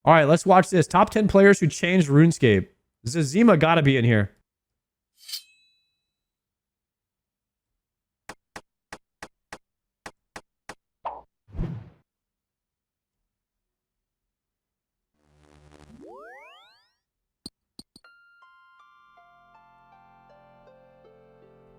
All right, let's watch this. Top 10 players who changed RuneScape. Zezima gotta be in here.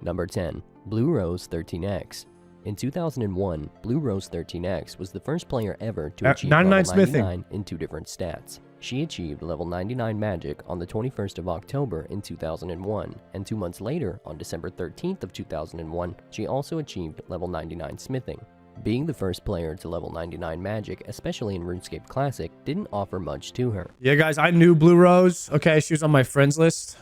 Number 10. Blue Rose 13X. In 2001, Blue Rose 13X was the first player ever to achieve 99 level smithing. 99 in 2 different stats. She achieved level 99 magic on the 21st of October in 2001, and 2 months later, on December 13th of 2001, she also achieved level 99 smithing. Being the first player to level 99 magic, especially in RuneScape Classic, didn't offer much to her. Yeah, guys, I knew Blue Rose. Okay, she was on my friends list.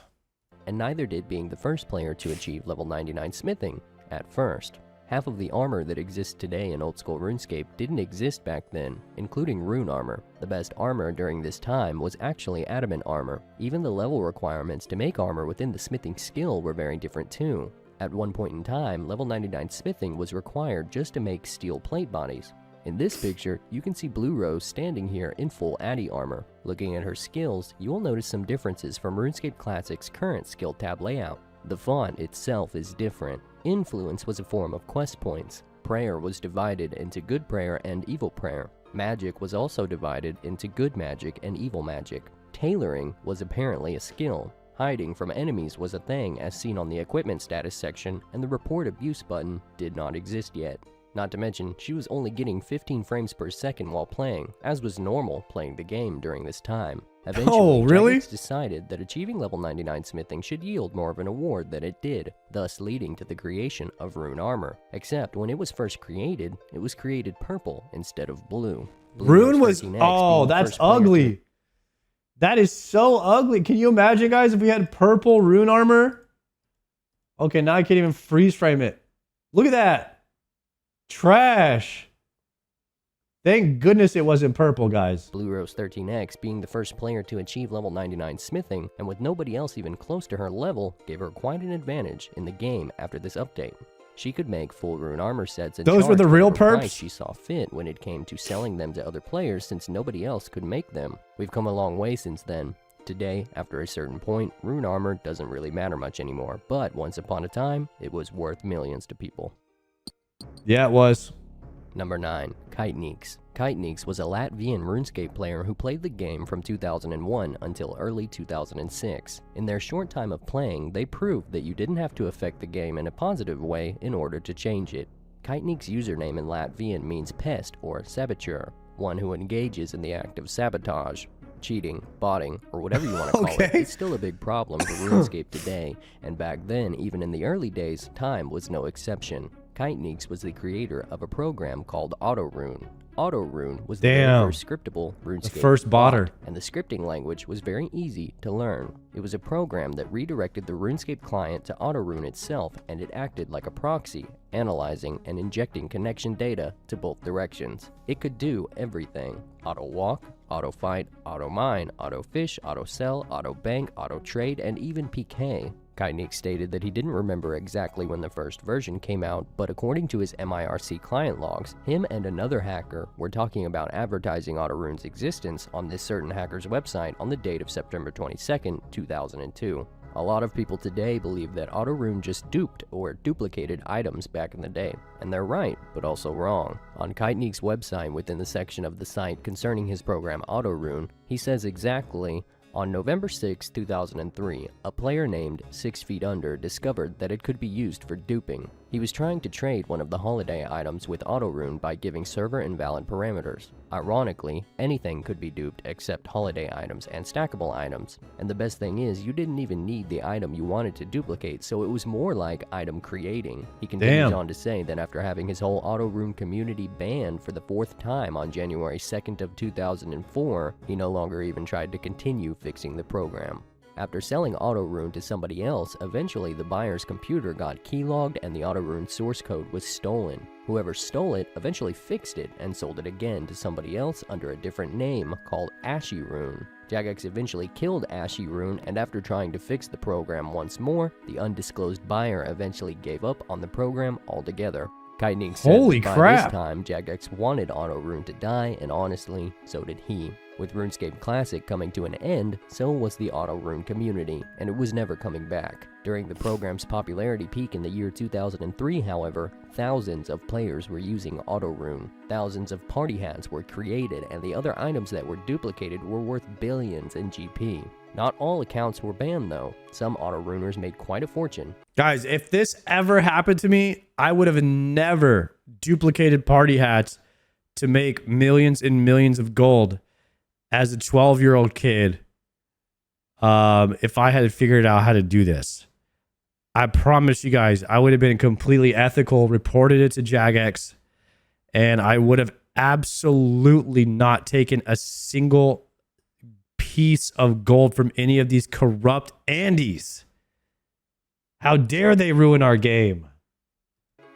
And neither did being the first player to achieve level 99 smithing, at first. Half of the armor that exists today in old school RuneScape didn't exist back then, including rune armor. The best armor during this time was actually adamant armor. Even the level requirements to make armor within the smithing skill were very different too. At one point in time, level 99 smithing was required just to make steel plate bodies. In this picture, you can see Blue Rose standing here in full Addy armor. Looking at her skills, you will notice some differences from RuneScape Classic's current skill tab layout. The font itself is different. Influence was a form of quest points. Prayer was divided into good prayer and evil prayer. Magic was also divided into good magic and evil magic. Tailoring was apparently a skill. Hiding from enemies was a thing as seen on the equipment status section, and the report abuse button did not exist yet. Not to mention, she was only getting 15 frames per second while playing, as was normal playing the game during this time. Eventually, Jagex decided that achieving level 99 smithing should yield more of an award than it did, thus leading to the creation of rune armor. Except when it was first created, it was created purple instead of blue. Rune was, oh, that's ugly. That is so ugly. Can you imagine, guys, if we had purple rune armor? Okay, now I can't even freeze frame it. Look at that. Trash. Thank goodness it wasn't purple, guys. Blue Rose 13X, being the first player to achieve level 99 smithing, and with nobody else even close to her level, gave her quite an advantage in the game after this update. She could make full rune armor sets and those were the real perps she saw fit when it came to selling them to other players, since nobody else could make them. We've come a long way since then. Today, after a certain point, rune armor doesn't really matter much anymore, but once upon a time, it was worth millions to people. Yeah, it was. Number 9. Kaitnieks. Kaitnieks was a Latvian RuneScape player who played the game from 2001 until early 2006. In their short time of playing, they proved that you didn't have to affect the game in a positive way in order to change it. Kaitnieks' username in Latvian means pest or saboteur, one who engages in the act of sabotage. Cheating, botting, or whatever you want to call it, is still a big problem for RuneScape today, and back then, even in the early days, time was no exception. Kaitnieks was the creator of a program called AutoRune. AutoRune was the very first scriptable RuneScape first botter, and the scripting language was very easy to learn. It was a program that redirected the RuneScape client to AutoRune itself, and it acted like a proxy, analyzing and injecting connection data to both directions. It could do everything: auto-walk, auto-fight, auto-mine, auto-fish, auto-sell, auto-bank, auto-trade, and even PK. Kaitnieks stated that he didn't remember exactly when the first version came out, but according to his MIRC client logs, him and another hacker were talking about advertising AutoRune's existence on this certain hacker's website on the date of September 22nd, 2002. A lot of people today believe that AutoRune just duped or duplicated items back in the day, and they're right, but also wrong. On Kaitnieks' website, within the section of the site concerning his program AutoRune, he says exactly, on November 6, 2003, a player named 6 Feet Under discovered that it could be used for duping. He was trying to trade one of the holiday items with AutoRune by giving server invalid parameters. Ironically, anything could be duped except holiday items and stackable items. And the best thing is, you didn't even need the item you wanted to duplicate, so it was more like item creating. He continues on to say that after having his whole AutoRune community banned for the 4th time on January 2nd of 2004, he no longer even tried to continue fixing the program. After selling AutoRune to somebody else, eventually the buyer's computer got keylogged and the AutoRune source code was stolen. Whoever stole it eventually fixed it and sold it again to somebody else under a different name called AshyRune. Jagex eventually killed AshyRune, and after trying to fix the program once more, the undisclosed buyer eventually gave up on the program altogether. Kaitnieks said that by this time, Jagex wanted AutoRune to die, and honestly, so did he. With RuneScape Classic coming to an end, so was the auto-rune community, and it was never coming back. During the program's popularity peak in the year 2003, however, thousands of players were using auto-rune. Thousands of party hats were created, and the other items that were duplicated were worth billions in GP. Not all accounts were banned though. Some auto-runers made quite a fortune. Guys, if this ever happened to me, I would have never duplicated party hats to make millions and millions of gold as a 12-year-old kid. If I had figured out how to do this, I promise you guys, I would have been completely ethical, reported it to Jagex, and I would have absolutely not taken a single piece of gold from any of these corrupt Andes. How dare they ruin our game?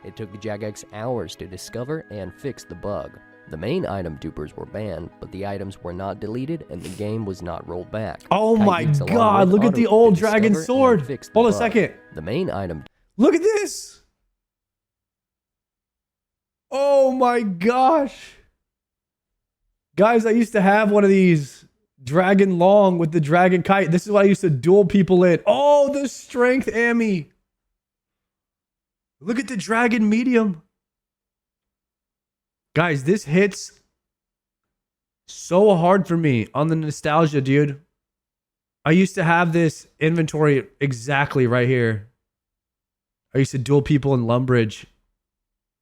It took the Jagex hours to discover and fix the bug. The main item dupers were banned, but the items were not deleted and the game was not rolled back. Oh my Kaitnieks, god, look at the old dragon sword. Hold a second. The main item... Look at this. Oh my gosh. Guys, I used to have one of these dragon long with the dragon kite. This is what I used to duel people in. Oh, the strength Ammy. Look at the dragon medium. Guys, this hits so hard for me on the nostalgia, dude. I used to have this inventory exactly right here. I used to duel people in Lumbridge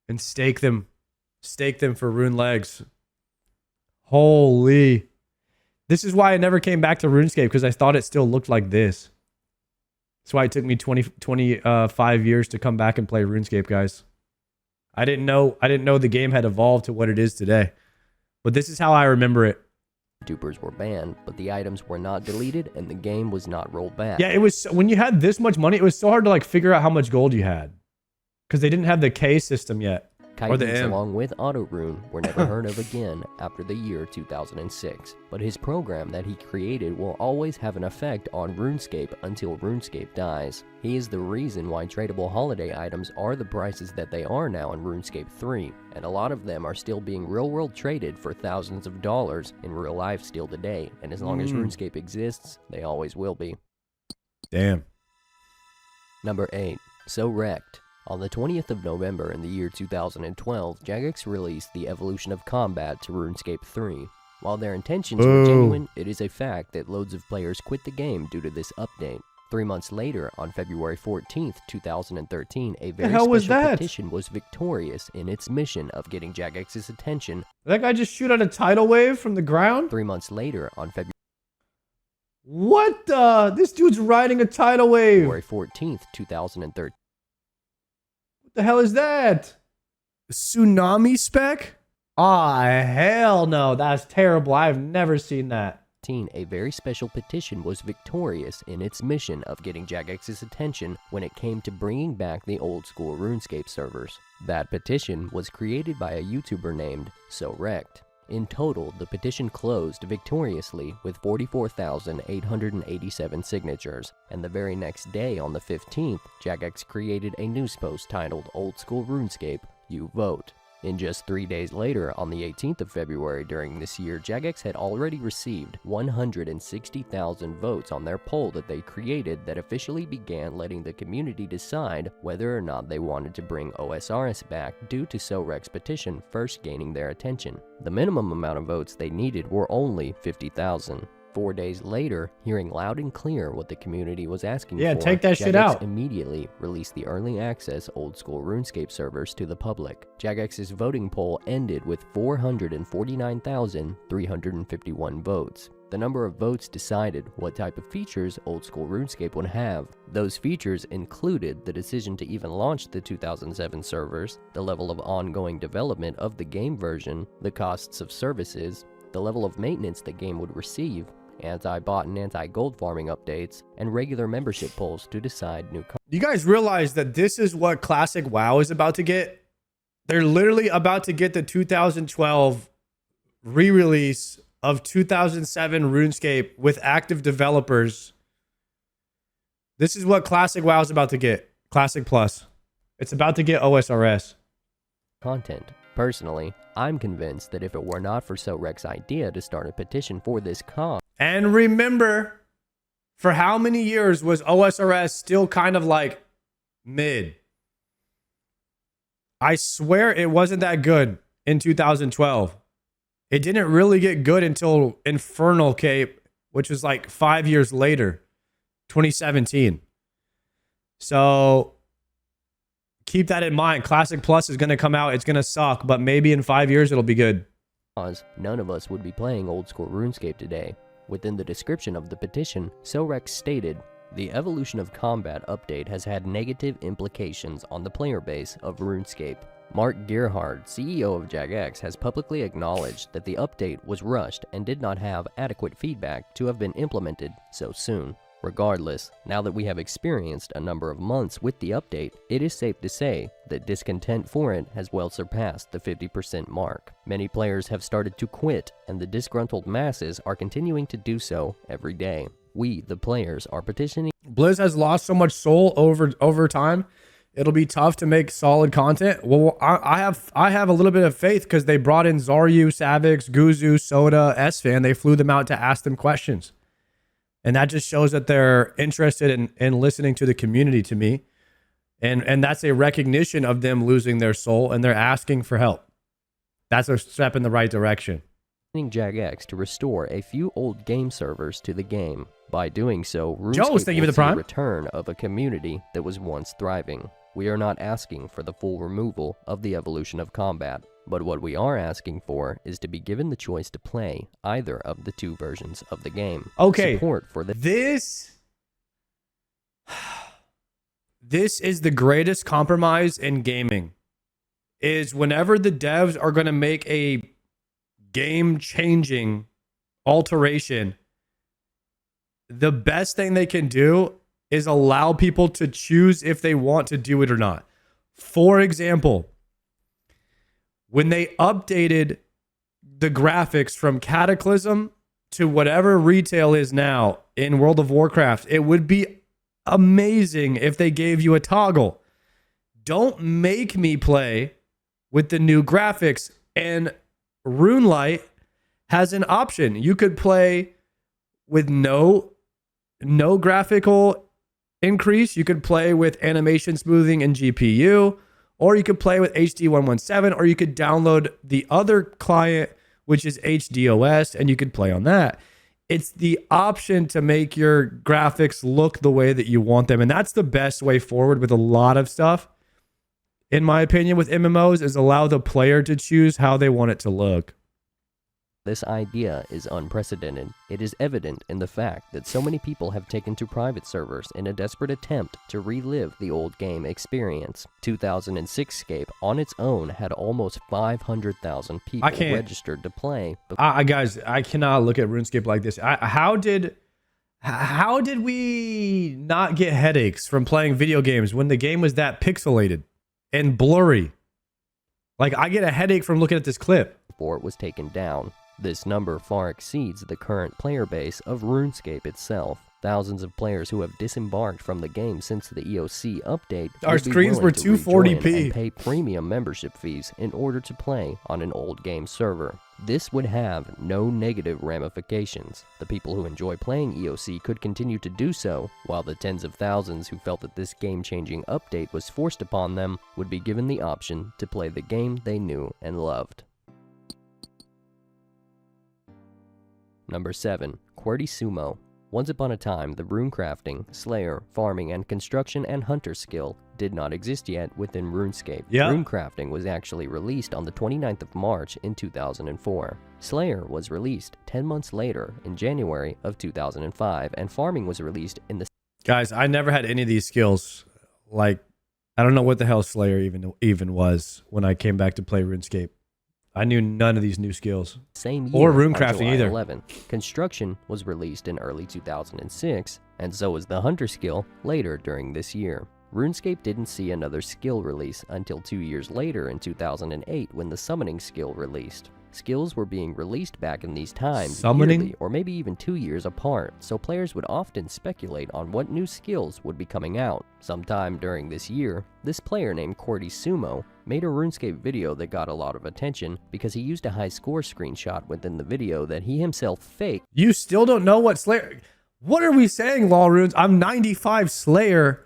and stake them for rune legs. Holy. This is why I never came back to RuneScape, because I thought it still looked like this. That's why it took me 25 years to come back and play RuneScape, guys. I didn't know the game had evolved to what it is today. But this is how I remember it. Dupers were banned, but the items were not deleted and the game was not rolled back. Yeah, it was when you had this much money, it was so hard to like figure out how much gold you had. Because they didn't have the K system yet. Kaitnieks, along with auto-rune, were never heard of again after the year 2006. But his program that he created will always have an effect on RuneScape until RuneScape dies. He is the reason why tradable holiday items are the prices that they are now in RuneScape 3, and a lot of them are still being real-world traded for thousands of dollars in real life still today, and as long as RuneScape exists, they always will be. Damn. Number 8. So Wrecked. On the 20th of November in the year 2012, Jagex released the Evolution of Combat to RuneScape 3. While their intentions were genuine, it is a fact that loads of players quit the game due to this update. 3 months later, on February 14th, 2013, a very special petition was victorious in its mission of getting Jagex's attention. Did that guy just shoot out a tidal wave from the ground? 3 months later, on February... What the? This dude's riding a tidal wave. February 14th, 2013. What the hell is that? Tsunami spec? Ah, hell no. That's terrible. I've never seen that. A very special petition was victorious in its mission of getting Jagex's attention when it came to bringing back the old school RuneScape servers. That petition was created by a YouTuber named So Wrecked. In total, the petition closed victoriously with 44,887 signatures, and the very next day on the 15th, Jagex created a news post titled Old School RuneScape, You Vote. In just 3 days later, on the 18th of February during this year, Jagex had already received 160,000 votes on their poll that they created that officially began letting the community decide whether or not they wanted to bring OSRs back due to Sorex's petition first gaining their attention. The minimum amount of votes they needed were only 50,000. 4 days later, hearing loud and clear what the community was asking for, take that shit out. Immediately released the early access old school RuneScape servers to the public. Jagex's voting poll ended with 449,351 votes. The number of votes decided what type of features old school RuneScape would have. Those features included the decision to even launch the 2007 servers, the level of ongoing development of the game version, the costs of services, the level of maintenance the game would receive, anti-bot and anti-gold farming updates, and regular membership polls to decide new content. You guys realize that this is what Classic WoW is about to get? They're literally about to get the 2012 re-release of 2007 RuneScape with active developers. This is what Classic WoW is about to get. Classic Plus. It's about to get OSRS. Content. Personally, I'm convinced that if it were not for Sorex's idea to start a petition for this cause, And remember, for how many years was OSRS still kind of like mid? I swear it wasn't that good in 2012. It didn't really get good until Infernal Cape, which was like 5 years later, 2017. So keep that in mind. Classic Plus is going to come out. It's going to suck, but maybe in 5 years it'll be good. none of us would be playing old school RuneScape today. Within the description of the petition, Sorex stated, "The Evolution of Combat update has had negative implications on the player base of RuneScape." Mark Gerhard, CEO of Jagex, has publicly acknowledged that the update was rushed and did not have adequate feedback to have been implemented so soon. Regardless, now that we have experienced a number of months with the update, it is safe to say that discontent for it has well surpassed the 50% mark. Many players have started to quit, and the disgruntled masses are continuing to do so every day. We, the players, are petitioning. Blizz has lost so much soul over time. It'll be tough to make solid content. Well, I have a little bit of faith because they brought in Zaryu, Savix, Guzu, Soda, S-Fan. They flew them out to ask them questions. And that just shows that they're interested in listening to the community, to me. And that's a recognition of them losing their soul, and they're asking for help. That's a step in the right direction. Jagex to restore a few old game servers to the game. By doing so, Joe's, RuneScape thank you for will the see a prime. return of a community that was once thriving. We are not asking for the full removal of the evolution of combat, but what we are asking for is to be given the choice to play either of the two versions of the game. Okay, Support for the this is the greatest compromise in gaming, is whenever the devs are going to make a game-changing alteration, the best thing they can do is allow people to choose if they want to do it or not. For example, when they updated the graphics from Cataclysm to whatever retail is now in World of Warcraft, it would be amazing if they gave you a toggle. Don't make me play with the new graphics. And RuneLite has an option. You could play with no graphical increase. You could play with animation smoothing and GPU, or you could play with HD 117, or you could download the other client, which is HDOS, and you could play on that. It's the option to make your graphics look the way that you want them. And that's the best way forward with a lot of stuff, in my opinion, with MMOs, is allow the player to choose how they want it to look. This idea is unprecedented. It is evident in the fact that so many people have taken to private servers in a desperate attempt to relive the old game experience. 2006 Scape on its own had almost 500,000 people registered to play. Guys, I cannot look at RuneScape like this. How did we not get headaches from playing video games when the game was that pixelated and blurry? Like, I get a headache from looking at this clip. Before it was taken down. This number far exceeds the current player base of RuneScape itself. Thousands of players who have disembarked from the game since the EOC update. Our screens were 240p. And pay premium membership fees in order to play on an old game server. This would have no negative ramifications. The people who enjoy playing EOC could continue to do so, while the tens of thousands who felt that this game-changing update was forced upon them would be given the option to play the game they knew and loved. Number 7. Cordi Sumo. Once upon a time, the runecrafting, slayer, farming, and construction and hunter skill did not exist yet within RuneScape. Runecrafting was actually released on the 29th of March in 2004. Slayer was released 10 months later in January of 2005, and farming was released in the... Guys, I never had any of these skills. Like, I don't know what the hell Slayer even was when I came back to play RuneScape. I knew none of these new skills. Same year, or runecrafting either. 11. Construction was released in early 2006, and so was the hunter skill later during this year. RuneScape didn't see another skill release until 2 years later in 2008 when the summoning skill released. Skills were being released back in these times, Summoning? yearly or maybe even 2 years apart, so players would often speculate on what new skills would be coming out. Sometime during this year, this player named Cordi Sumo made a RuneScape video that got a lot of attention because he used a high score screenshot within the video that he himself faked. You still don't know what Slayer... What are we saying, Law Runes? I'm 95 Slayer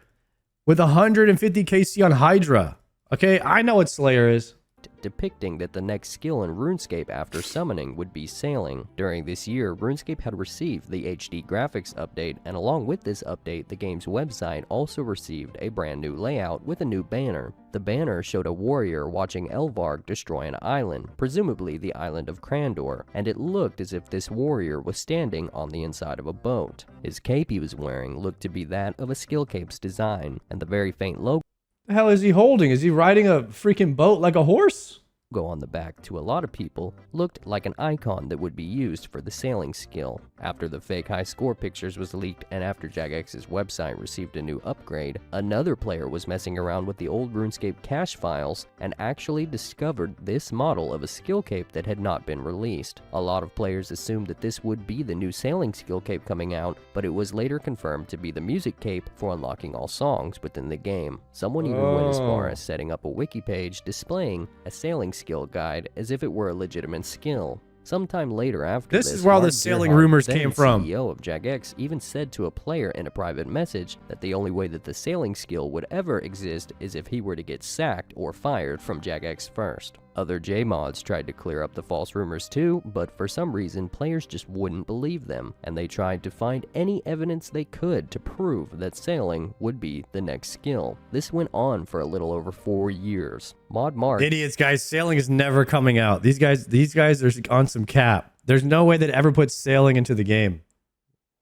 with 150 KC on Hydra. Okay, I know what Slayer is. Depicting that the next skill in RuneScape after summoning would be sailing. During this year, RuneScape had received the HD graphics update, and along with this update, the game's website also received a brand new layout with a new banner. The banner showed a warrior watching Elvarg destroy an island, presumably the island of Crandor, and it looked as if this warrior was standing on the inside of a boat. His cape he was wearing looked to be that of a skill cape's design, and the very faint logo The hell is he holding? Is he riding a freaking boat like a horse? on the back to a lot of people looked like an icon that would be used for the sailing skill. After the fake high score pictures was leaked and after Jagex's website received a new upgrade, another player was messing around with the old RuneScape cache files and actually discovered this model of a skill cape that had not been released. A lot of players assumed that this would be the new sailing skill cape coming out, but it was later confirmed to be the music cape for unlocking all songs within the game. Someone even went as far as setting up a wiki page displaying a sailing skill guide as if it were a legitimate skill. Sometime later after This is where all the sailing rumors came from. CEO of Jagex even said to a player in a private message that the only way that the sailing skill would ever exist is if he were to get sacked or fired from Jagex first. Other J-mods tried to clear up the false rumors too, but for some reason players just wouldn't believe them, and they tried to find any evidence they could to prove that sailing would be the next skill. This went on for a little over 4 years. Mod Mark Idiots, guys. Sailing is never coming out. These guys are on some cap. There's no way they'd ever put sailing into the game.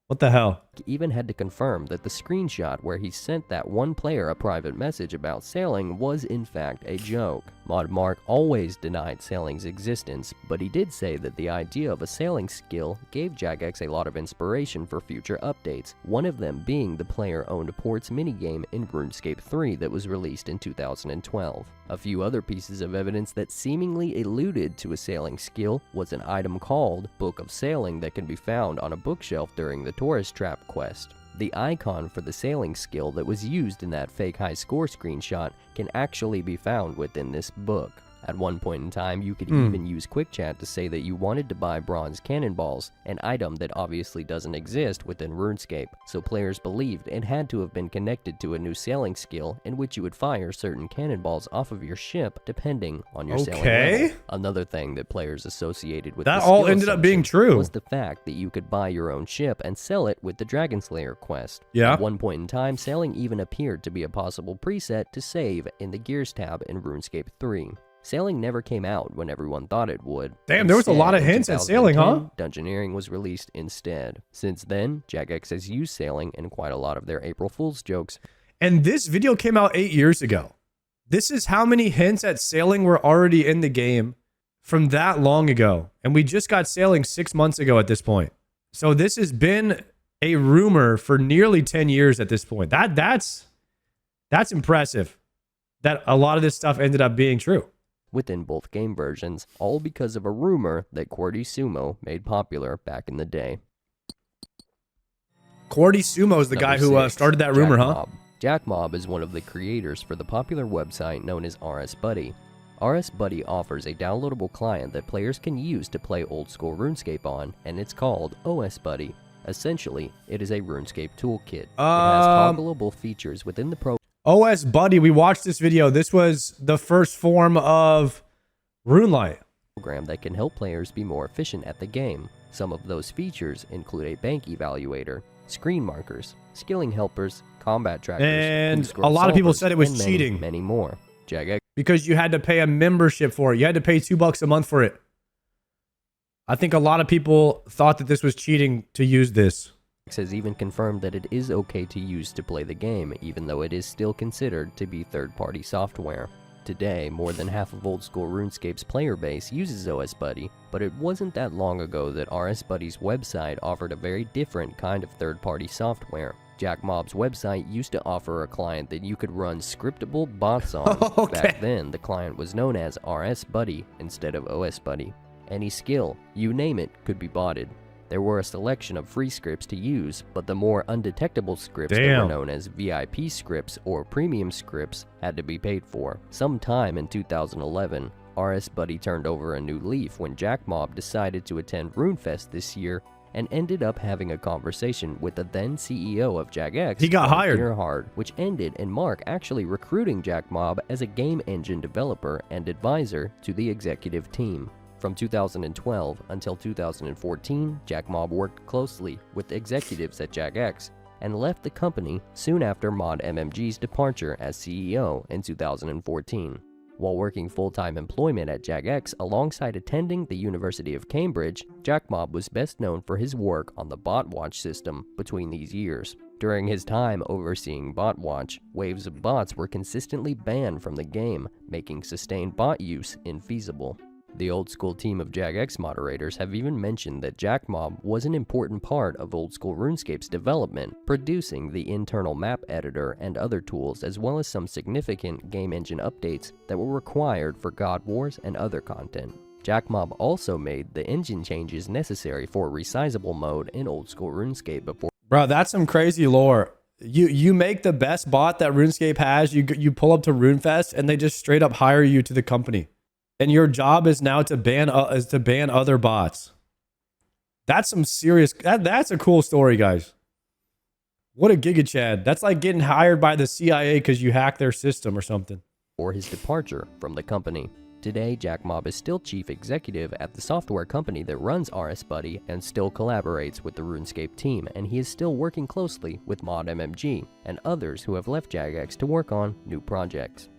What the hell? even had to confirm that the screenshot where he sent that one player a private message about sailing was in fact a joke. Mod Mark always denied sailing's existence, but he did say that the idea of a sailing skill gave Jagex a lot of inspiration for future updates, one of them being the player-owned ports minigame in Runescape 3 that was released in 2012. A few other pieces of evidence that seemingly alluded to a sailing skill was an item called Book of Sailing that can be found on a bookshelf during the Tourist Trap quest. The icon for the sailing skill that was used in that fake high score screenshot can actually be found within this book. At one point in time, you could even use Quick Chat to say that you wanted to buy bronze cannonballs, an item that obviously doesn't exist within RuneScape, so players believed it had to have been connected to a new sailing skill in which you would fire certain cannonballs off of your ship depending on your sailing level. Another thing that players associated with that all ended up being true was the fact that you could buy your own ship and sell it with the Dragon Slayer quest. Yeah. At one point in time, sailing even appeared to be a possible preset to save in the Gears tab in RuneScape 3. Sailing never came out when everyone thought it would. Damn, there was a lot of hints at sailing, huh? Dungeoneering was released instead. Since then, Jagex has used sailing in quite a lot of their April Fool's jokes. And this video came out 8 years ago. This is how many hints at sailing were already in the game from that long ago. And we just got sailing 6 months ago at this point. So this has been a rumor for nearly 10 years at this point. That's impressive that a lot of this stuff ended up being true. Within both game versions, all because of a rumor that Cordi Sumo made popular back in the day. Cordi Sumo is the guy who started that rumor, huh? Jackmob is one of the creators for the popular website known as RS Buddy. RS Buddy offers a downloadable client that players can use to play old school RuneScape on, and it's called OS Buddy. Essentially, it is a RuneScape toolkit. It has toggleable features within the program. OS Buddy, we watched this video. This was the first form of RuneLite program that can help players be more efficient at the game. Some of those features include a bank evaluator, screen markers, skilling helpers, combat trackers, and a lot of people said it was cheating. Many more. Jagex, because you had to pay a membership for it. You had to pay $2 a month for it. I think a lot of people thought that this was cheating to use this. Has even confirmed that it is okay to use to play the game, even though it is still considered to be third-party software. Today, more than half of old-school RuneScape's player base uses OS Buddy, but it wasn't that long ago that RS Buddy's website offered a very different kind of third-party software. Jackmob's website used to offer a client that you could run scriptable bots on. Back then, the client was known as RS Buddy instead of OS Buddy. Any skill, you name it, could be botted. There were a selection of free scripts to use, but the more undetectable scripts that were known as VIP scripts or premium scripts had to be paid for. Sometime in 2011, RS Buddy turned over a new leaf when Jackmob decided to attend RuneFest this year and ended up having a conversation with the then CEO of Jagex. He got hired. Hard, which ended in Mark actually recruiting Jackmob as a game engine developer and advisor to the executive team. From 2012 until 2014, Jackmob worked closely with executives at Jagex and left the company soon after Mod MMG's departure as CEO in 2014. While working full-time employment at Jagex alongside attending the University of Cambridge, Jackmob was best known for his work on the BotWatch system between these years. During his time overseeing BotWatch, waves of bots were consistently banned from the game, making sustained bot use infeasible. The old-school team of Jagex moderators have even mentioned that Jackmob was an important part of old-school RuneScape's development, producing the internal map editor and other tools, as well as some significant game engine updates that were required for God Wars and other content. Jackmob also made the engine changes necessary for resizable mode in old-school RuneScape before. Bro, that's some crazy lore. You make the best bot that RuneScape has, you pull up to RuneFest, and they just straight up hire you to the company. And your job is now to ban other bots. That's some serious. That's a cool story, guys. What a Giga Chad. That's like getting hired by the CIA because you hacked their system or something. Or his departure from the company. Today, Jackmob is still chief executive at the software company that runs RS Buddy and still collaborates with the RuneScape team, and he is still working closely with Mod MMG and others who have left Jagex to work on new projects.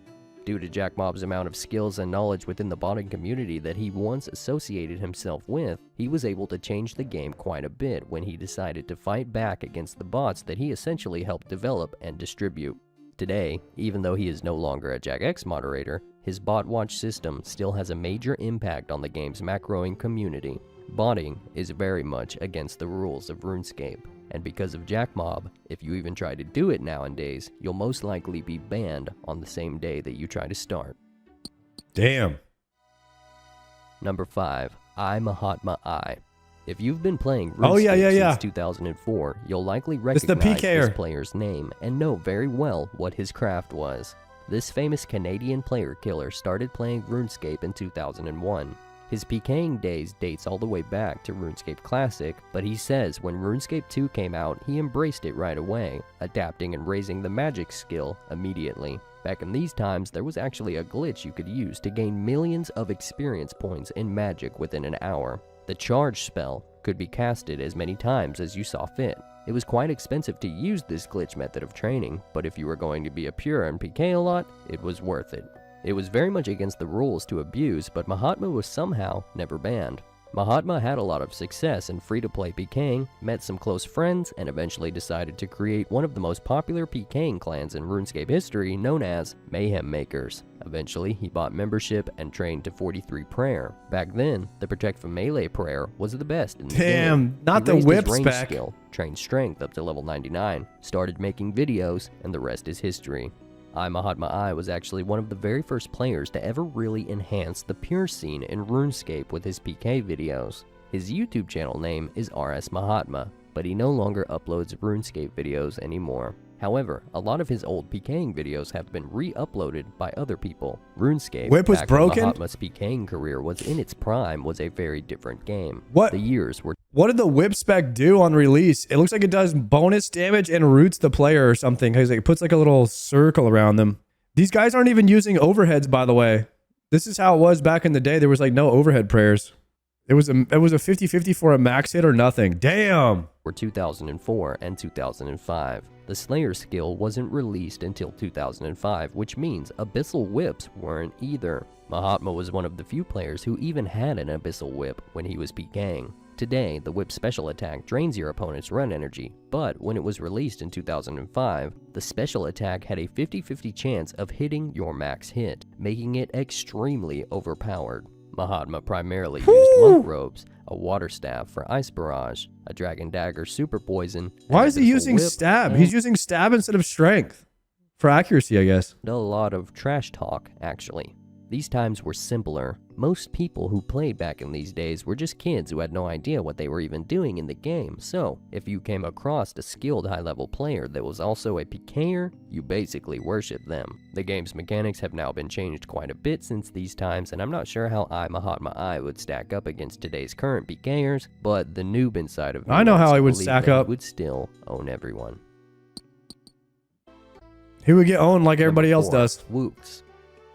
Due to Jackmob's amount of skills and knowledge within the botting community that he once associated himself with, he was able to change the game quite a bit when he decided to fight back against the bots that he essentially helped develop and distribute. Today, even though he is no longer a Jagex moderator, his BotWatch system still has a major impact on the game's macroing community. Botting is very much against the rules of RuneScape, and because of Jackmob, if you even try to do it nowadays, you'll most likely be banned on the same day that you try to start. Damn. Number 5. Mahatma I. If you've been playing RuneScape since 2004, you'll likely recognize this player's name and know very well what his craft was. This famous Canadian player killer started playing RuneScape in 2001. His PKing days dates all the way back to RuneScape Classic, but he says when RuneScape 2 came out, he embraced it right away, adapting and raising the magic skill immediately. Back in these times, there was actually a glitch you could use to gain millions of experience points in magic within an hour. The charge spell could be casted as many times as you saw fit. It was quite expensive to use this glitch method of training, but if you were going to be a pure and PK a lot, it was worth it. It was very much against the rules to abuse, but Mahatma was somehow never banned. Mahatma had a lot of success in free-to-play PKing, met some close friends, and eventually decided to create one of the most popular PKing clans in RuneScape history known as Mayhem Makers. Eventually, he bought membership and trained to 43 prayer. Back then, the Protect from Melee prayer was the best in the game. Not the whip spec. Skill, trained strength up to level 99, started making videos, and the rest is history. Mahatma I was actually one of the very first players to ever really enhance the pure scene in RuneScape with his PK videos. His YouTube channel name is RS Mahatma, but he no longer uploads RuneScape videos anymore. However, a lot of his old PKing videos have been re-uploaded by other people. RuneScape, Whip was broken? Mahatma's PKing career was in its prime, was a very different game. What? The years were... What did the whip spec do on release? It looks like it does bonus damage and roots the player or something. It puts like a little circle around them. These guys aren't even using overheads, by the way. This is how it was back in the day. There was like no overhead prayers. It was a 50-50 for a max hit or nothing. Damn. Were 2004 and 2005. The Slayer skill wasn't released until 2005, which means Abyssal Whips weren't either. Mahatma was one of the few players who even had an Abyssal Whip when he was PKing. Today, the Whip special attack drains your opponent's run energy, but when it was released in 2005, the special attack had a 50-50 chance of hitting your max hit, making it extremely overpowered. Mahatma primarily used monk robes, a water staff for ice barrage, a dragon dagger super poison. Why is he using stab? He's using stab instead of strength. For accuracy, I guess. A lot of trash talk, actually. These times were simpler. Most people who played back in these days were just kids who had no idea what they were even doing in the game, so if you came across a skilled high-level player that was also a PKer, you basically worshipped them. The game's mechanics have now been changed quite a bit since these times, and I'm not sure how Mahatma would stack up against today's current PKers, but the noob inside of me I know how I would believed stack that he up. would still own everyone. He would get owned like everybody else Number 4, does. Woox.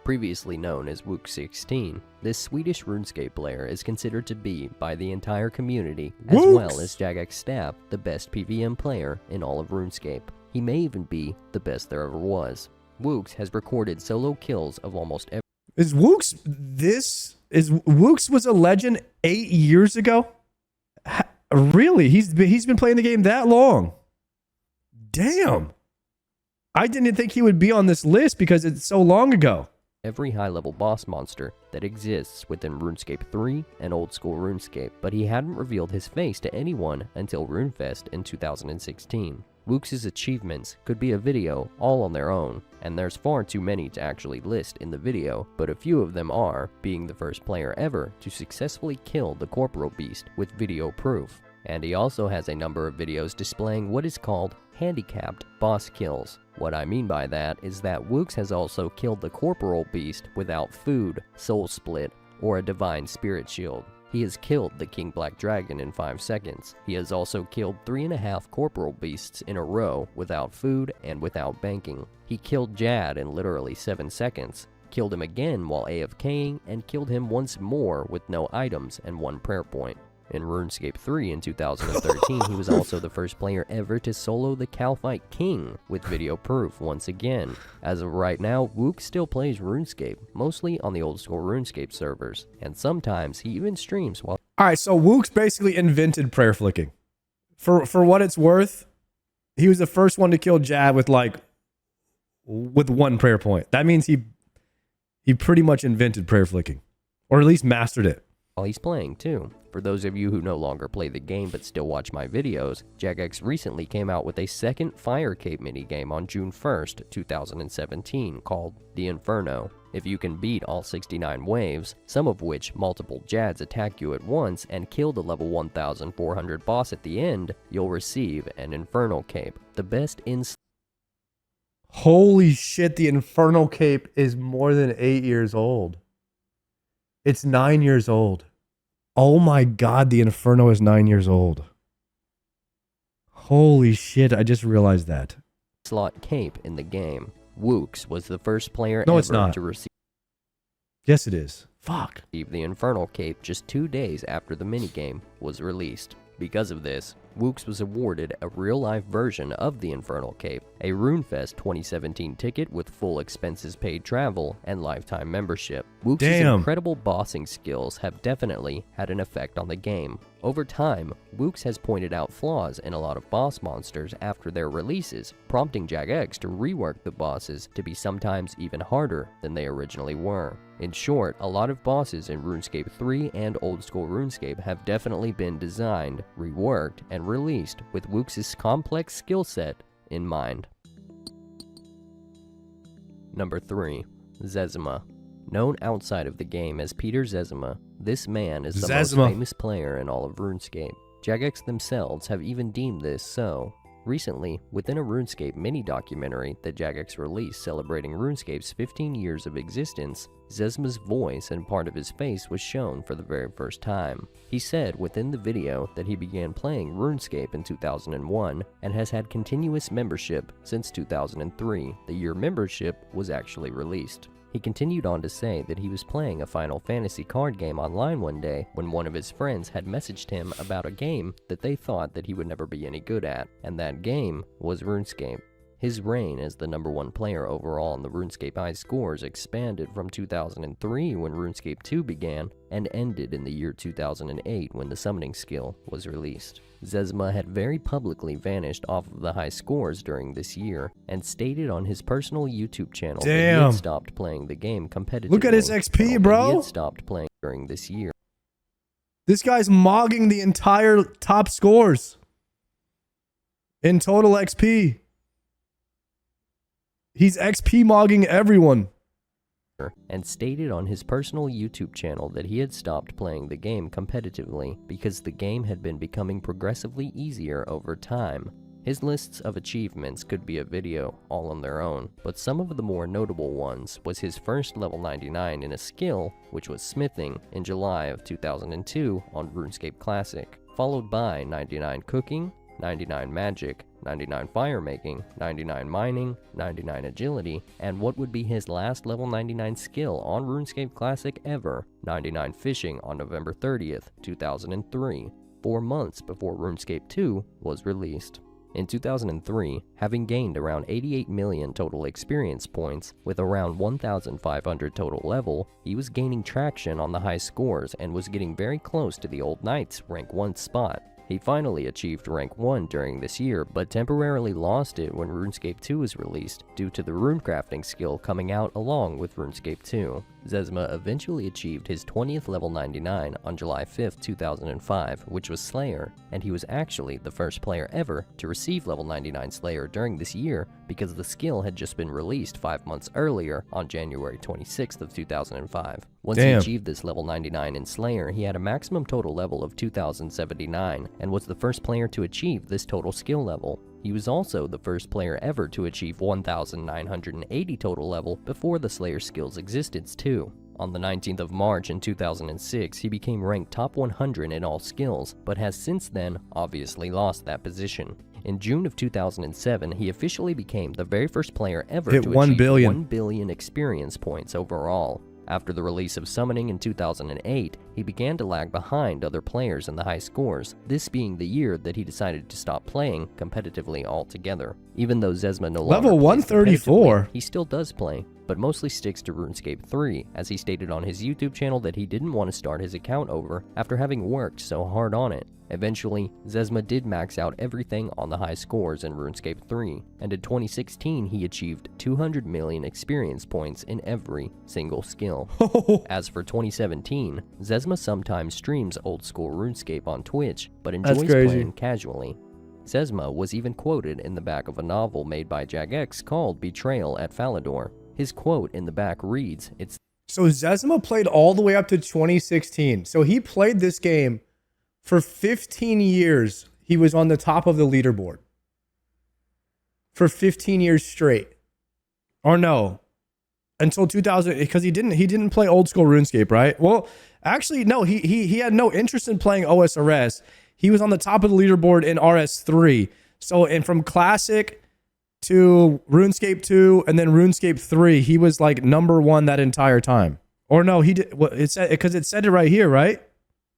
Previously known as Woox 16, this Swedish RuneScape player is considered to be, by the entire community, as Woox! well as Jagex staff, the best PvM player in all of RuneScape. He may even be the best there ever was. Woox has recorded solo kills of almost every... Is Woox was a legend 8 years ago? Really? He's been playing the game that long? Damn. I didn't think he would be on this list because it's so long ago. Every high-level boss monster that exists within RuneScape 3 and old school RuneScape, but he hadn't revealed his face to anyone until RuneFest in 2016. Woox's achievements could be a video all on their own, and there's far too many to actually list in the video, but a few of them are being the first player ever to successfully kill the Corporal Beast with video proof. And he also has a number of videos displaying what is called handicapped boss kills. What I mean by that is that Woox has also killed the Corporal Beast without food, soul split, or a divine spirit shield. He has killed the King Black Dragon in 5 seconds. He has also killed 3.5 Corporal Beasts in a row without food and without banking. He killed Jad in literally 7 seconds, killed him again while AFKing, and killed him once more with no items and 1 prayer point. In RuneScape 3 in 2013, he was also the first player ever to solo the Calphite King with video proof once again. As of right now, Woox still plays RuneScape, mostly on the old school RuneScape servers, and sometimes he even streams while... Alright, so Woox basically invented prayer flicking. For what it's worth, he was the first one to kill Jad with 1 prayer point. That means he pretty much invented prayer flicking. Or at least mastered it. While he's playing too. For those of you who no longer play the game but still watch my videos, Jagex recently came out with a second Fire Cape minigame on June 1st, 2017 called The Inferno. If you can beat all 69 waves, some of which multiple Jads attack you at once and kill the level 1400 boss at the end, you'll receive an Infernal Cape, the best in... Holy shit, the Infernal Cape is more than 8 years old. It's 9 years old. Oh my god, the Inferno is 9 years old. Holy shit, I just realized that. Slot cape in the game. Woox was the first player No, it's ever not. to receive Yes, it is. Fuck. the Infernal Cape just 2 days after the minigame was released. Because of this, Woox was awarded a real-life version of the Infernal Cape, a RuneFest 2017 ticket with full expenses paid travel and lifetime membership. Woox's incredible bossing skills have definitely had an effect on the game. Over time, Woox has pointed out flaws in a lot of boss monsters after their releases, prompting Jagex to rework the bosses to be sometimes even harder than they originally were. In short, a lot of bosses in RuneScape 3 and old school RuneScape have definitely been designed, reworked, and released with Woox's complex skill set in mind. Number 3. Zezima. Known outside of the game as Peter Zezima, this man is the most famous player in all of RuneScape. Jagex themselves have even deemed this so. Recently, within a RuneScape mini-documentary that Jagex released celebrating RuneScape's 15 years of existence, Zezima's voice and part of his face was shown for the very first time. He said within the video that he began playing RuneScape in 2001 and has had continuous membership since 2003, the year membership was actually released. He continued on to say that he was playing a Final Fantasy card game online one day when one of his friends had messaged him about a game that they thought that he would never be any good at, and that game was RuneScape. His reign as the #1 player overall in the RuneScape high scores expanded from 2003 when RuneScape 2 began and ended in the year 2008 when the summoning skill was released. Zezima had very publicly vanished off of the high scores during this year and stated on his personal YouTube channel that he had stopped playing the game competitively. Look at his XP, bro. He had stopped playing during this year. This guy's mogging the entire top scores in total XP. He's XP mogging everyone. and stated on his personal YouTube channel that he had stopped playing the game competitively because the game had been becoming progressively easier over time. His lists of achievements could be a video all on their own, but some of the more notable ones was his first level 99 in a skill, which was smithing, in July of 2002 on RuneScape Classic, followed by 99 cooking, 99 magic, 99 fire making, 99 mining, 99 agility, and what would be his last level 99 skill on RuneScape Classic ever, 99 fishing on November 30th, 2003, 4 months before RuneScape 2 was released. In 2003, having gained around 88 million total experience points with around 1,500 total level, he was gaining traction on the high scores and was getting very close to the old Knights rank 1 spot. He finally achieved rank 1 during this year, but temporarily lost it when RuneScape 2 was released due to the runecrafting skill coming out along with RuneScape 2. Zezima eventually achieved his 20th level 99 on July 5th, 2005, which was Slayer, and he was actually the first player ever to receive level 99 Slayer during this year because the skill had just been released 5 months earlier on January 26th of 2005. Once he achieved this level 99 in Slayer, he had a maximum total level of 2,079 and was the first player to achieve this total skill level. He was also the first player ever to achieve 1,980 total level before the Slayer skill's existence too. On the 19th of March in 2006, he became ranked top 100 in all skills, but has since then obviously lost that position. In June of 2007, he officially became the very first player ever to achieve 1 billion experience points overall. After the release of Summoning in 2008, he began to lag behind other players in the high scores, this being the year that he decided to stop playing competitively altogether. Even though Zezima no longer level 134, he still does play, but mostly sticks to RuneScape 3, as he stated on his YouTube channel that he didn't want to start his account over after having worked so hard on it. Eventually, Zezima did max out everything on the high scores in RuneScape 3, and in 2016 he achieved 200 million experience points in every single skill. As for 2017, Zezima sometimes streams old school RuneScape on Twitch, but enjoys playing casually. Zezima was even quoted in the back of a novel made by Jagex called Betrayal at Falador. His quote in the back reads, So Zezima played all the way up to 2016. So he played this game for 15 years. He was on the top of the leaderboard. For 15 years straight. Or no. Until 2000, because he didn't play old school RuneScape, right? Well, actually, no, he had no interest in playing OSRS. He was on the top of the leaderboard in RS3. So, and from Classic to RuneScape 2 and then RuneScape 3, he was like #1 that entire time. Or no, he did. Well, it said, because it said it right here, right?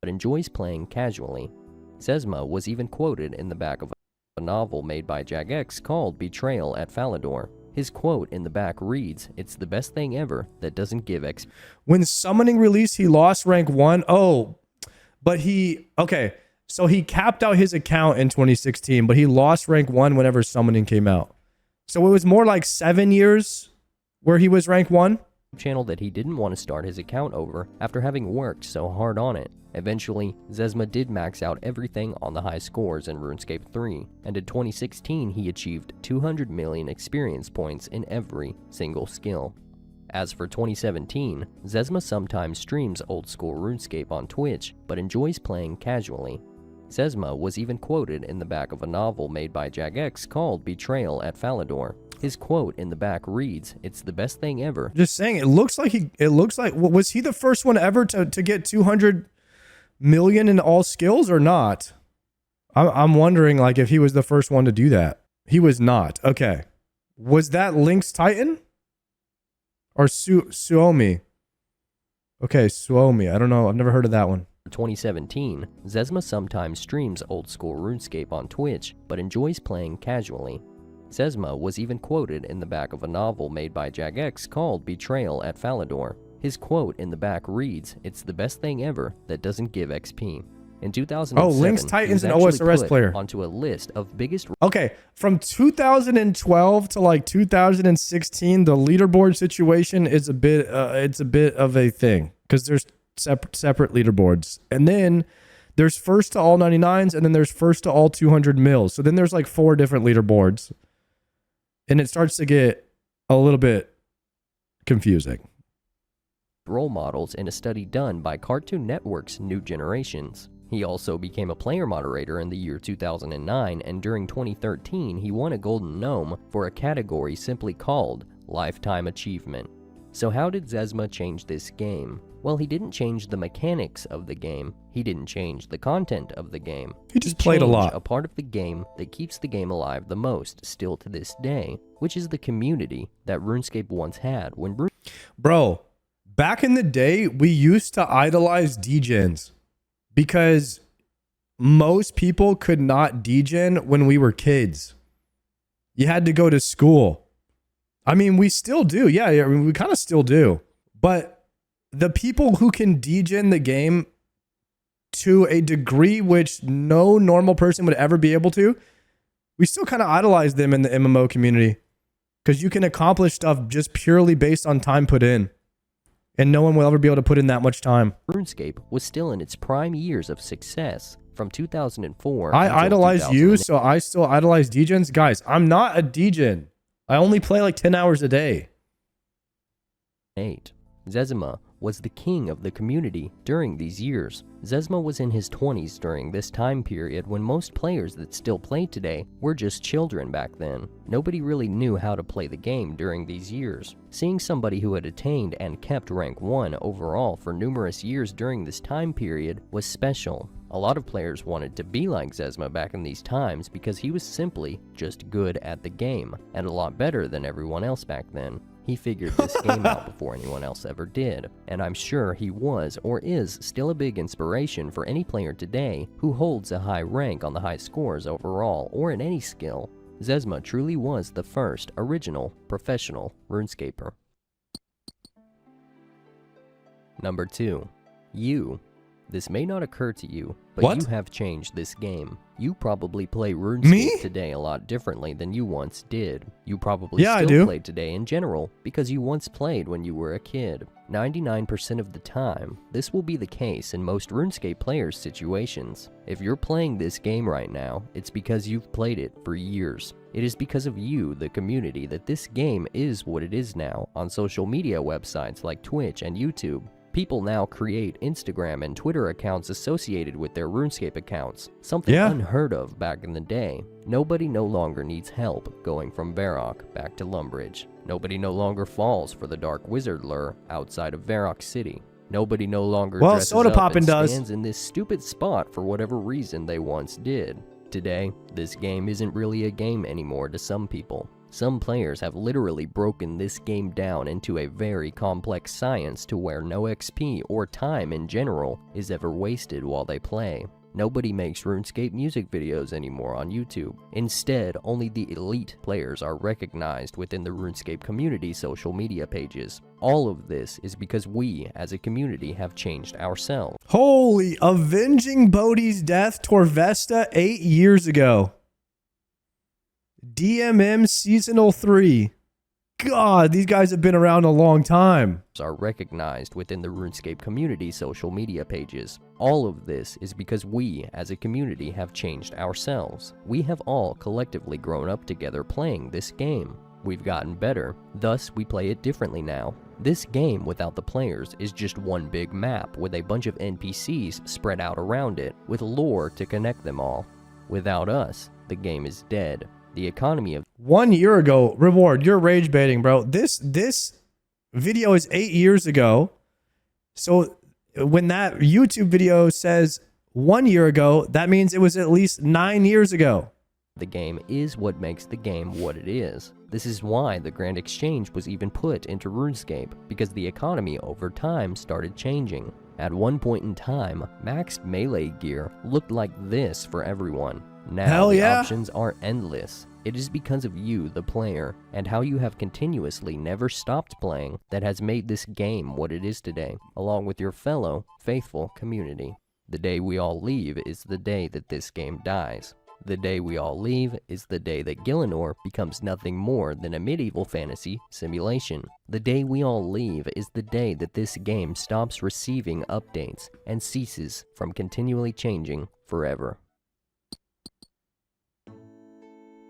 But enjoys playing casually. Zezima was even quoted in the back of a novel made by Jagex called Betrayal at Falador. His quote in the back reads, "It's the best thing ever that doesn't give XP." When Summoning released, he lost rank 1. Oh, but okay. So he capped out his account in 2016, but he lost rank 1 whenever Summoning came out. So it was more like 7 years where he was rank 1. Channel that he didn't want to start his account over after having worked so hard on it. Eventually, Zezima did max out everything on the high scores in RuneScape 3, and in 2016 he achieved 200 million experience points in every single skill. As for 2017, Zezima sometimes streams old school RuneScape on Twitch, but enjoys playing casually. Zezima was even quoted in the back of a novel made by Jagex called Betrayal at Falador. His quote in the back reads, "It's the best thing ever." Just saying, it looks like was he the first one ever to get 200 million in all skills or not? I'm wondering like if he was the first one to do that. He was not. Okay. Was that Lynx Titan? Or Suomi? Okay, Suomi. I don't know. I've never heard of that one. 2017, Zezima sometimes streams old school RuneScape on Twitch, but enjoys playing casually. Zezima was even quoted in the back of a novel made by Jagex called Betrayal at Falador. His quote in the back reads, "It's the best thing ever that doesn't give XP." In 2007, Lynx Titan's an OSRS player. Onto a list of biggest. Okay, from 2012 to like 2016, the leaderboard situation is a bit. It's a bit of a thing because there's separate leaderboards, and then there's first to all 99s, and then there's first to all 200 mils. So then there's like 4 different leaderboards, and it starts to get a little bit confusing. role models in a study done by Cartoon Network's New Generations. He also became a player moderator in the year 2009, and during 2013 he won a Golden Gnome for a category simply called Lifetime Achievement. So how did Zezima change this game? Well, he didn't change the mechanics of the game. He didn't change the content of the game. He just played a lot. A part of the game that keeps the game alive the most still to this day, which is the community that RuneScape once had when Bro, back in the day, we used to idolize degens because most people could not degen when we were kids. You had to go to school. I mean, we still do. Yeah, I mean, we kind of still do. But the people who can degen the game to a degree which no normal person would ever be able to, we still kind of idolize them in the MMO community because you can accomplish stuff just purely based on time put in. And no one will ever be able to put in that much time. RuneScape was still in its prime years of success from 2004. I idolize you, so I still idolize degens. Guys, I'm not a degen. I only play like 10 hours a day. 8. Zezima was the king of the community during these years. Zezima was in his 20s during this time period when most players that still play today were just children back then. Nobody really knew how to play the game during these years. Seeing somebody who had attained and kept rank 1 overall for numerous years during this time period was special. A lot of players wanted to be like Zezima back in these times because he was simply just good at the game, and a lot better than everyone else back then. He figured this game out before anyone else ever did, and I'm sure he was or is still a big inspiration for any player today who holds a high rank on the high scores overall or in any skill. Zezima truly was the first original professional RuneScaper. Number 2. You. This may not occur to you, but you have changed this game. You probably play RuneScape today a lot differently than you once did. You probably still play today in general because you once played when you were a kid. 99% of the time, this will be the case in most RuneScape players' situations. If you're playing this game right now, it's because you've played it for years. It is because of you, the community, that this game is what it is now on social media websites like Twitch and YouTube. People now create Instagram and Twitter accounts associated with their RuneScape accounts, something unheard of back in the day. Nobody no longer needs help going from Varrock back to Lumbridge. Nobody no longer falls for the Dark Wizard lure outside of Varrock City. Nobody no longer dresses up and stands in this stupid spot for whatever reason they once did. Today, this game isn't really a game anymore to some people. Some players have literally broken this game down into a very complex science to where no XP or time in general is ever wasted while they play. Nobody makes RuneScape music videos anymore on YouTube. Instead, only the elite players are recognized within the RuneScape community social media pages. All of this is because we, as a community, have changed ourselves. Holy, avenging Bodhi's death Torvesta 8 years ago. DMM Seasonal 3. God, these guys have been around a long time. Are recognized within the RuneScape community social media pages. All of this is because we, as a community, have changed ourselves. We have all collectively grown up together playing this game. We've gotten better, thus we play it differently now. This game without the players is just one big map with a bunch of NPCs spread out around it, with lore to connect them all. Without us, the game is dead. The economy of 1 year ago, Reward, you're rage baiting, bro. This video is 8 years ago. So when that YouTube video says 1 year ago, that means it was at least 9 years ago. The game is what makes the game what it is. This is why the Grand Exchange was even put into RuneScape, because the economy over time started changing. At one point in time, maxed melee gear looked like this for everyone. Now the options are endless. It is because of you, the player, and how you have continuously never stopped playing that has made this game what it is today, along with your fellow faithful community. The day we all leave is the day that this game dies. The day we all leave is the day that Gielinor becomes nothing more than a medieval fantasy simulation. The day we all leave is the day that this game stops receiving updates and ceases from continually changing forever.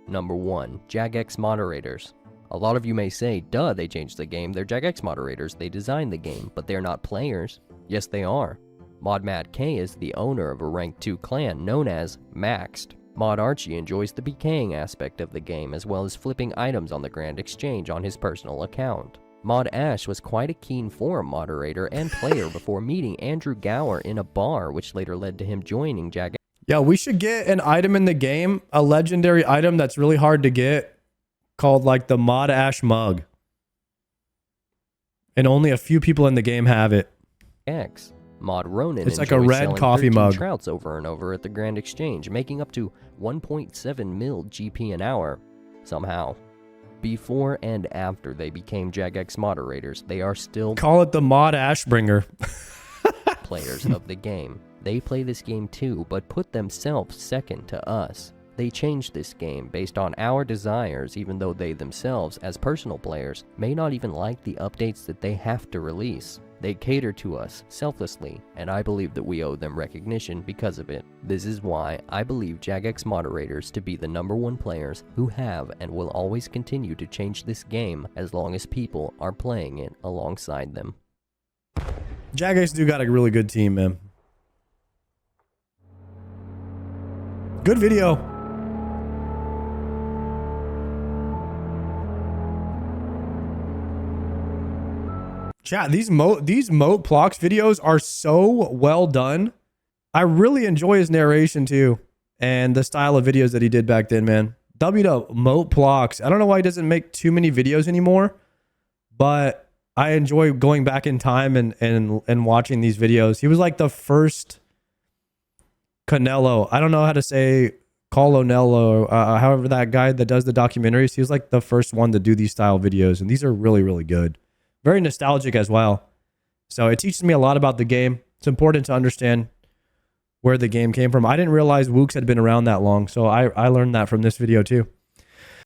Number 1. Jagex moderators. A lot of you may say, duh, they changed the game, they're Jagex moderators, they designed the game, but they're not players. Yes, they are. Mod Matt K is the owner of a rank 2 clan known as Maxed. Mod Archie enjoys the PKing aspect of the game as well as flipping items on the Grand Exchange on his personal account. Mod Ash was quite a keen forum moderator and player before meeting Andrew Gower in a bar, which later led to him joining Jagex. Yeah, we should get an item in the game, a legendary item that's really hard to get, called like the Mod Ash mug. And only a few people in the game have it. Mod Rune it's like a red coffee mug. Trouts over and over at the Grand Exchange, making up to 1.7 mil GP an hour, somehow. Before and after they became Jagex moderators, they are still call it the Mod Ashbringer players of the game. They play this game too, but put themselves second to us. They changed this game based on our desires, even though they themselves, as personal players, may not even like the updates that they have to release. They cater to us selflessly, and I believe that we owe them recognition because of it. This is why I believe Jagex moderators to be the #1 players who have and will always continue to change this game as long as people are playing it alongside them. Jagex do got a really good team, man. Good video. Chat, these Moat Plox videos are so well done. I really enjoy his narration too, and the style of videos that he did back then, man. W to Moat Plox. I don't know why he doesn't make too many videos anymore, but I enjoy going back in time and watching these videos. He was like the first Canelo. I don't know how to say Colonello, however that guy that does the documentaries. He was like the first one to do these style videos, and these are really, really good. Very nostalgic as well. So it teaches me a lot about the game. It's important to understand where the game came from. I didn't realize Woox had been around that long, so I learned that from this video too.